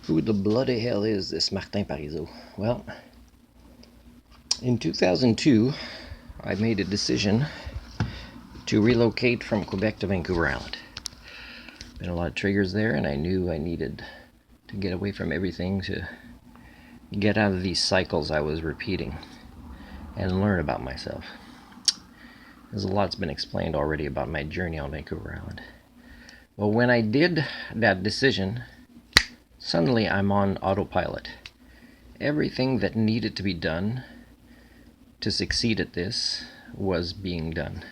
Who the bloody hell is this Martin Pariseau? Well, in 2002, I made a decision to relocate from Quebec to Vancouver Island. Been a lot of triggers there, and I knew I needed to get away from everything to get out of these cycles I was repeating and learn about myself. There's a lot's been explained already about my journey on Vancouver Island. Well, when I did that decision, suddenly I'm on autopilot. Everything that needed to be done to succeed at this was being done.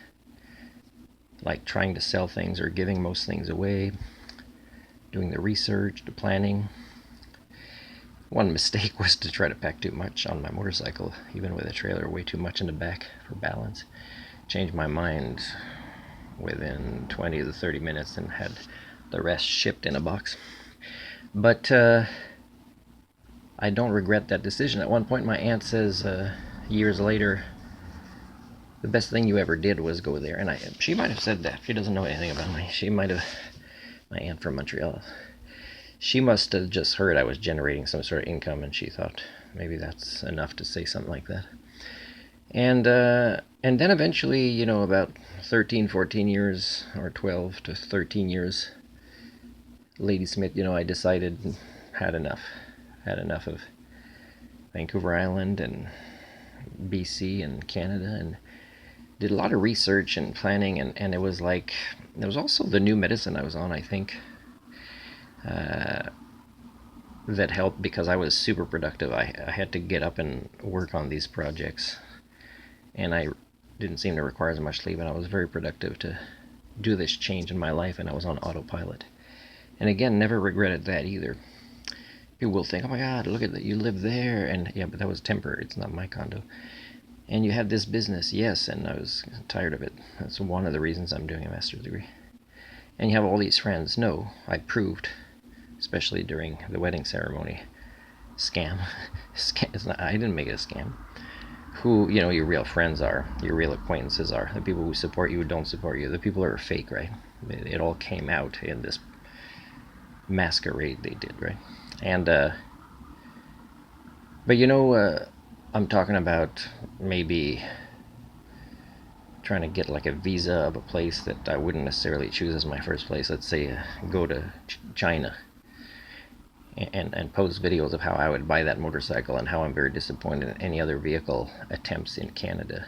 Like trying to sell things or giving most things away, doing the research, the planning. One mistake was to try to pack too much on my motorcycle, even with a trailer, way too much in the back for balance. Changed my mind within 20 to 30 minutes and had the rest shipped in a box. But I don't regret that decision. At one point, my aunt says years later, the best thing you ever did was go there. And she might have said that. She doesn't know anything about me. She might have, my aunt from Montreal, she must have just heard I was generating some sort of income, and she thought maybe that's enough to say something like that. And then eventually, about 13, 14 years, or 12 to 13 years, Ladysmith, I decided had enough of Vancouver Island and BC and Canada, and did a lot of research and planning, and it was also the new medicine I was on, I think, that helped because I was super productive. I had to get up and work on these projects, and I didn't seem to require as much sleep, and I was very productive to do this change in my life, and I was on autopilot. And again, never regretted that either. People will think, oh my God, look at that, you live there, and yeah, but that was temporary, it's not my condo. And you had this business, yes, and I was tired of it. That's one of the reasons I'm doing a master's degree. And you have all these friends. No, I proved, especially during the wedding ceremony, scam. I didn't make it a scam. Who, your real friends are, your real acquaintances are, the people who support you, who don't support you, the people who are fake, right? It all came out in this masquerade they did, right? And, but I'm talking about maybe trying to get like a visa of a place that I wouldn't necessarily choose as my first place. Let's say go to China and post videos of how I would buy that motorcycle and how I'm very disappointed in any other vehicle attempts in Canada.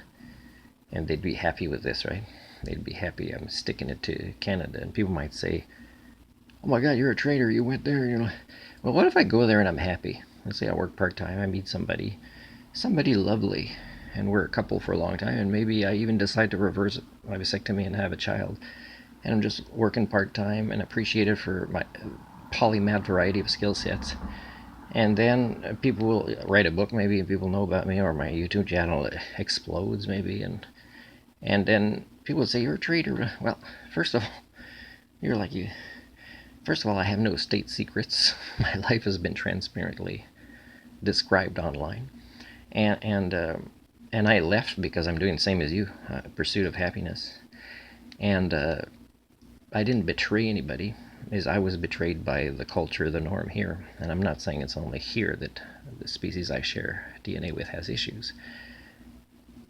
And they'd be happy with this, right? They'd be happy I'm sticking it to Canada. And people might say, oh my God, you're a traitor, you went there, Well, what if I go there and I'm happy? Let's say I work part-time, I meet somebody lovely, and we're a couple for a long time, and maybe I even decide to reverse my vasectomy and have a child, and I'm just working part-time and appreciated for my polymath variety of skill sets. And then people will write a book, maybe, and people know about me, or my YouTube channel explodes, maybe, and then people would say, you're a traitor. Well, first of all, first of all, I have no state secrets. My life has been transparently described online. And I left because I'm doing the same as you, pursuit of happiness. And I didn't betray anybody, as I was betrayed by the culture, the norm here. And I'm not saying it's only here that the species I share DNA with has issues.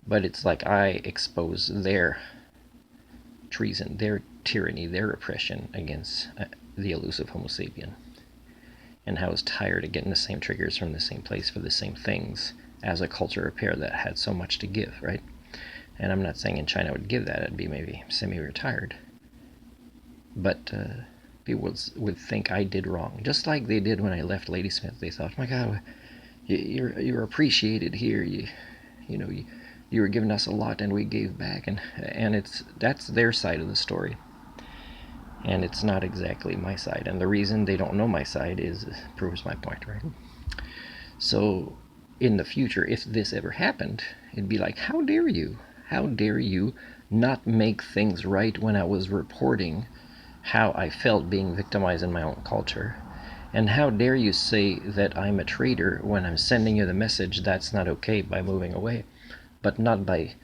But it's like I expose their treason, their tyranny, their oppression against the elusive Homo sapien. And how I was tired of getting the same triggers from the same place for the same things as a culture of pair that had so much to give, right? And I'm not saying in China I would give that, I'd be maybe semi-retired. But people would think I did wrong, just like they did when I left Ladysmith. They thought, oh my God, you're appreciated here. You were giving us a lot, and we gave back, and that's their side of the story, and it's not exactly my side. And the reason they don't know my side proves my point, right? So in the future, if this ever happened, it'd be like, how dare you? How dare you not make things right when I was reporting how I felt being victimized in my own culture? And how dare you say that I'm a traitor when I'm sending you the message that's not okay by moving away, but not by,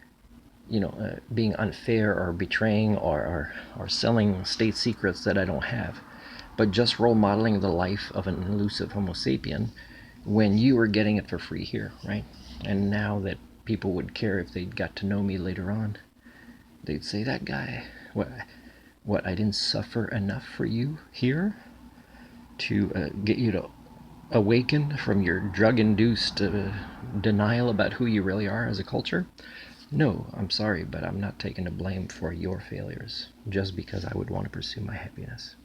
being unfair or betraying or selling state secrets that I don't have. but just role modeling the life of an elusive Homo sapien when you were getting it for free here, right? And now that people would care if they got to know me later on, they'd say, that guy, what, I didn't suffer enough for you here to get you to awaken from your drug-induced denial about who you really are as a culture? No, I'm sorry, but I'm not taking the blame for your failures just because I would want to pursue my happiness.